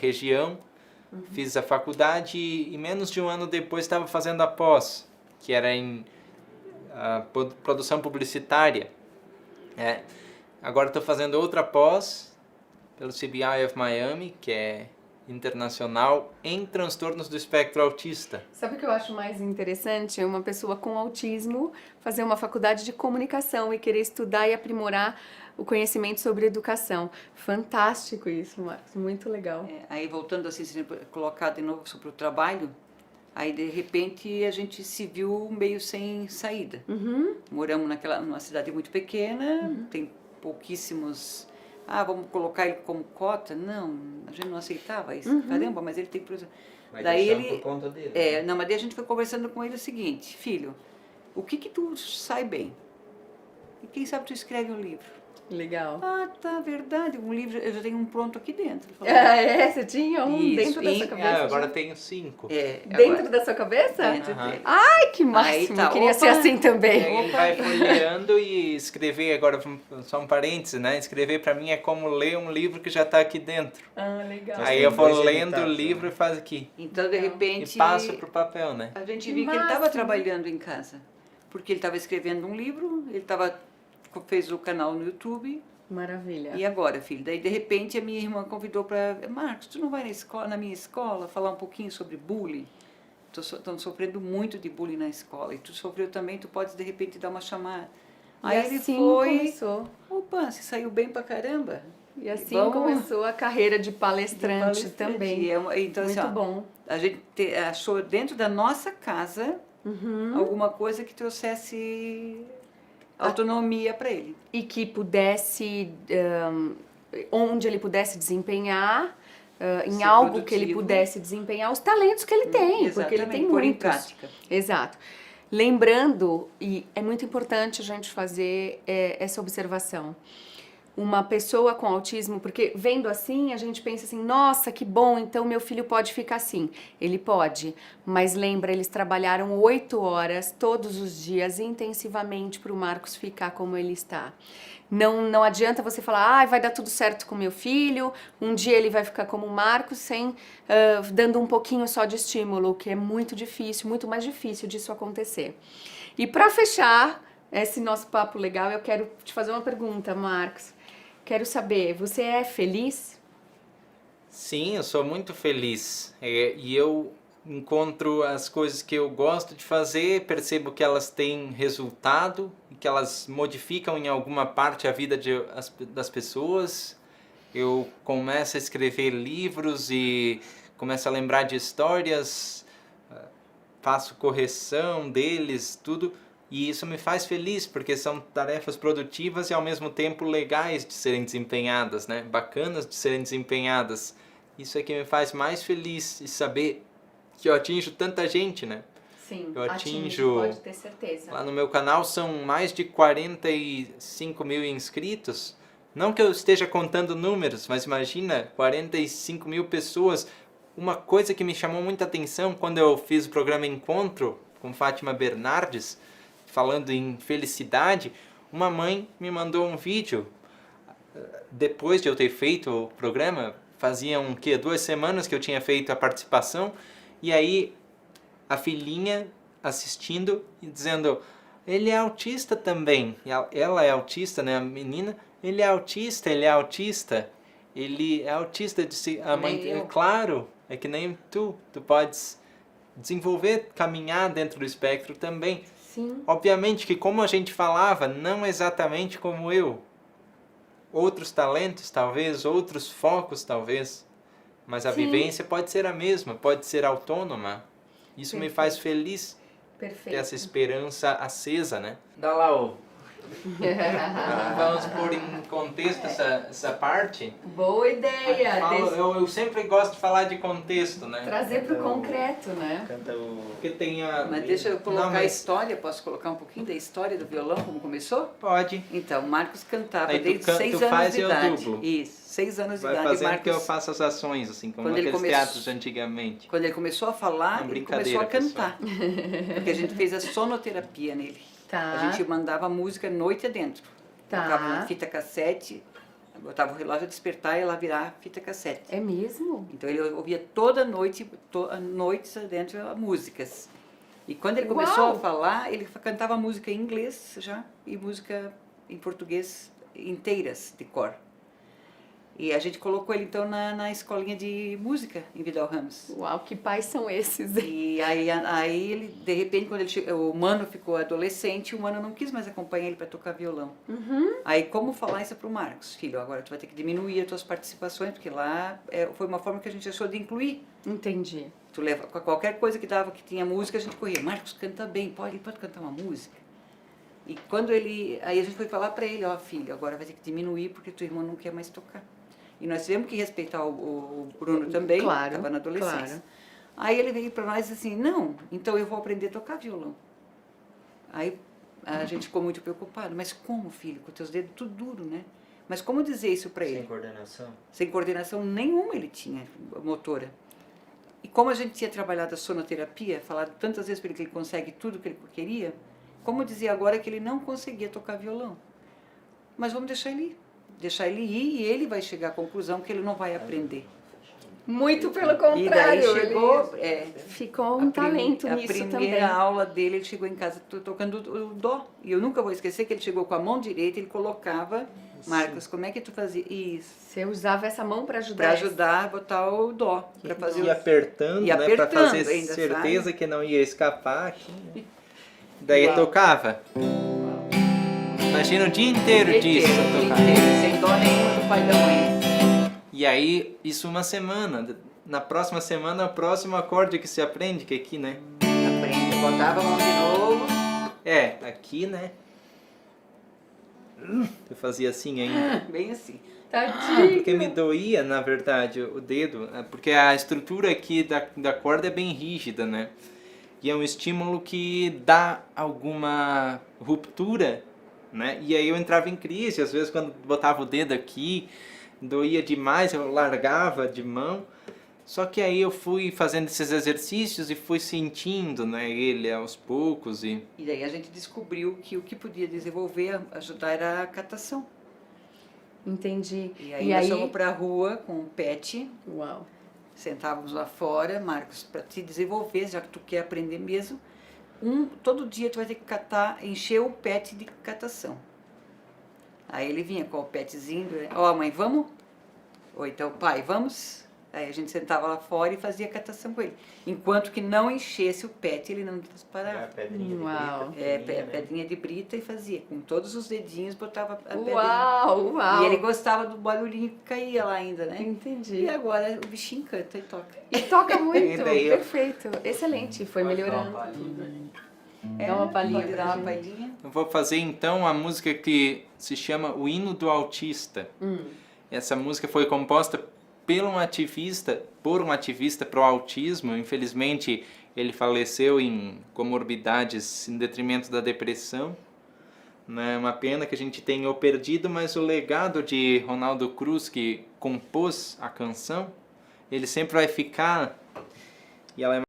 região, fiz a faculdade e menos de um ano depois estava fazendo a pós, que era em produção publicitária. Agora estou fazendo outra pós pelo CBI of Miami, que é internacional, em transtornos do espectro autista. Sabe o que eu acho mais interessante? Uma pessoa com autismo fazer uma faculdade de comunicação e querer estudar e aprimorar o conhecimento sobre educação. Fantástico isso, Marcos, muito legal. Aí voltando assim, se colocar de novo sobre o trabalho, aí de repente a gente se viu meio sem saída. Moramos numa cidade muito pequena, tem pouquíssimos... vamos colocar ele como cota? Não, a gente não aceitava isso. Caramba, mas ele tem... Vai daí deixar ele, por conta dele. não, mas daí a gente foi conversando com ele o seguinte: filho, o que tu sai bem? E quem sabe tu escreve um livro? Legal. Tá, verdade, um livro, eu já tenho um pronto aqui dentro. Você tinha um Isso, dentro da sua cabeça? Agora tenho 5. Dentro da sua cabeça? Dentro dele. Ai, que máximo, Tá, queria ser assim também. Ele vai folheando e escrever, agora só um parênteses, né? Escrever para mim é como ler um livro que já está aqui dentro. Legal. Aí eu vou lendo o livro e faz aqui. Então, de repente... E passa pro papel, né? A gente viu que ele estava trabalhando em casa. Porque ele estava escrevendo um livro, ele fez o canal no YouTube. Maravilha. E agora, filho? Daí, de repente, a minha irmã convidou para... Marcos, tu não vai na minha escola, falar um pouquinho sobre bullying? Estão sofrendo muito de bullying na escola. E tu sofreu também, tu pode, de repente, dar uma chamada. Aí ele começou. Opa, você saiu bem pra caramba. E assim começou a carreira de palestrante também. Então, muito assim, bom. A gente achou dentro da nossa casa alguma coisa que trouxesse autonomia para ele. E que pudesse, onde ele pudesse desempenhar, em algo que ele pudesse desempenhar os talentos que ele tem, porque ele tem pôr em muitos. prática. Exato. Lembrando, e é muito importante a gente fazer essa observação, uma pessoa com autismo, porque vendo assim, a gente pensa assim, nossa, que bom, então meu filho pode ficar assim. Ele pode, mas lembra, eles trabalharam 8 horas todos os dias intensivamente para o Marcos ficar como ele está. Não adianta você falar, vai dar tudo certo com meu filho, um dia ele vai ficar como o Marcos, dando um pouquinho só de estímulo, que é muito difícil, muito mais difícil disso acontecer. E para fechar esse nosso papo legal, eu quero te fazer uma pergunta, Marcos. Quero saber, você é feliz? Sim, eu sou muito feliz. E eu encontro as coisas que eu gosto de fazer, percebo que elas têm resultado, que elas modificam em alguma parte a vida das pessoas. Eu começo a escrever livros e começo a lembrar de histórias, faço correção deles, tudo. E isso me faz feliz, porque são tarefas produtivas e ao mesmo tempo legais de serem desempenhadas, né? Bacanas de serem desempenhadas. Isso é que me faz mais feliz, e saber que eu atinjo tanta gente, né? Sim, eu atinjo, pode ter certeza. Lá no meu canal são mais de 45 mil inscritos. Não que eu esteja contando números, mas imagina, 45 mil pessoas. Uma coisa que me chamou muita atenção quando eu fiz o programa Encontro com Fátima Bernardes, falando em felicidade, uma mãe me mandou um vídeo, depois de eu ter feito o programa, faziam 2 semanas que eu tinha feito a participação, e aí a filhinha assistindo e dizendo, ele é autista também, ela é autista, né, a menina, ele é autista, ele é autista, disse a mãe, claro, é que nem tu podes desenvolver, caminhar dentro do espectro também. Sim. Obviamente que como a gente falava, não exatamente como eu. Outros talentos talvez, outros focos talvez, mas a vivência pode ser a mesma, pode ser autônoma. Isso me faz feliz. Perfeito. Ter essa esperança acesa, né? Dá lá vamos pôr em contexto essa parte. Boa ideia. Eu sempre gosto de falar de contexto, né? Trazer para o concreto, né? Porque tem Mas deixa eu colocar a história, posso colocar um pouquinho da história do violão, como começou? Pode. Então, o Marcos cantava aí desde 6 anos de idade. Dublo. Isso, 6 anos de idade. Vai fazendo Marcos, que eu faço as ações, assim, como aqueles teatros de antigamente. Quando ele começou a falar, ele começou a cantar. Porque a gente fez a sonoterapia nele. Tá. A gente mandava música noite adentro. Tá. Tocava na fita cassete, botava o relógio a despertar e ela virar fita cassete. É mesmo? Então ele ouvia toda noite, noites adentro, músicas. E quando ele começou Uau! a falar, ele cantava música em inglês já e música em português inteiras, de cor. E a gente colocou ele então na escolinha de música em Vidal Ramos. Uau, que pais são esses? E aí ele, de repente, quando ele chegou, o Mano ficou adolescente, o Mano não quis mais acompanhar ele para tocar violão. Aí como falar isso para o Marcos? Filho, agora tu vai ter que diminuir as tuas participações, porque lá foi uma forma que a gente achou de incluir. Entendi. Tu leva qualquer coisa que dava, que tinha música, a gente corria. Marcos canta bem, ele pode cantar uma música? E quando aí a gente foi falar para ele, ó filho, agora vai ter que diminuir porque teu irmão não quer mais tocar. E nós tivemos que respeitar o Bruno também, Claro, estava na adolescência. claro. Aí ele veio para nós assim, não, então eu vou aprender a tocar violão. Aí a gente ficou muito preocupado, mas como, filho, com teus dedos tudo duro, né? Mas como dizer isso para ele? Sem coordenação. Sem coordenação nenhuma ele tinha, motora. E como a gente tinha trabalhado a sonoterapia, falado tantas vezes para ele que ele consegue tudo que ele queria, como dizer agora que ele não conseguia tocar violão? Mas vamos deixar ele ir e ele vai chegar à conclusão que ele não vai aprender. Muito pelo E daí contrário. chegou, Ficou um talento a nisso também. primeira aula dele, ele chegou em casa tocando o dó. E eu nunca vou esquecer que ele chegou com a mão direita, ele colocava, Marcos, como é que tu fazia isso? Você usava essa mão para ajudar? Para ajudar a botar o dó, para fazer E apertando, E né? Pra apertando fazer ainda, certeza sabe? que não ia escapar aqui. Né? Daí Uau. tocava. Imagina o dia inteiro disso tocar. sem dó nenhuma do pai e da mãe. E aí, isso uma semana. Na próxima semana, o próximo acorde que se aprende, que é aqui, né? Aprende, botava a mão de novo. É, aqui, né? Eu fazia assim ainda. Bem assim. Tadinho. Porque me doía, na verdade, o dedo. Porque a estrutura aqui da corda é bem rígida, né? E é um estímulo que dá alguma ruptura, né? E aí eu entrava em crise. Às vezes, quando botava o dedo aqui, doía demais, eu largava de mão. Só que aí eu fui fazendo esses exercícios e fui sentindo, né, ele aos poucos e... E daí a gente descobriu que o que podia desenvolver, ajudar era a catação. Entendi. E aí nós fomos para a rua com o pet, Uau. sentávamos lá fora, Marcos, para te desenvolver, já que tu quer aprender mesmo, todo dia tu vai ter que catar, encher o pet de catação. Aí ele vinha com o petzinho, ó mãe, vamos? Ou então, pai, vamos? Aí a gente sentava lá fora e fazia catação com ele. Enquanto que não enchesse o pet, ele não parava. Uau. Pedrinha de brita e fazia. Com todos os dedinhos botava a pedrinha. Uau, uau. E ele gostava do barulhinho que caía lá ainda, né? Entendi. E agora o bichinho canta e toca. E toca muito. E daí Perfeito. Excelente. Foi melhorando. Dá uma palhinha Pode pra dar uma gente. palhinha. Eu vou fazer então a música que se chama O Hino do Autista. Essa música foi composta por um ativista pro autismo. Infelizmente ele faleceu em comorbidades em detrimento da depressão. É uma pena que a gente tenha o perdido, mas o legado de Ronaldo Cruz, que compôs a canção, ele sempre vai ficar. E ela é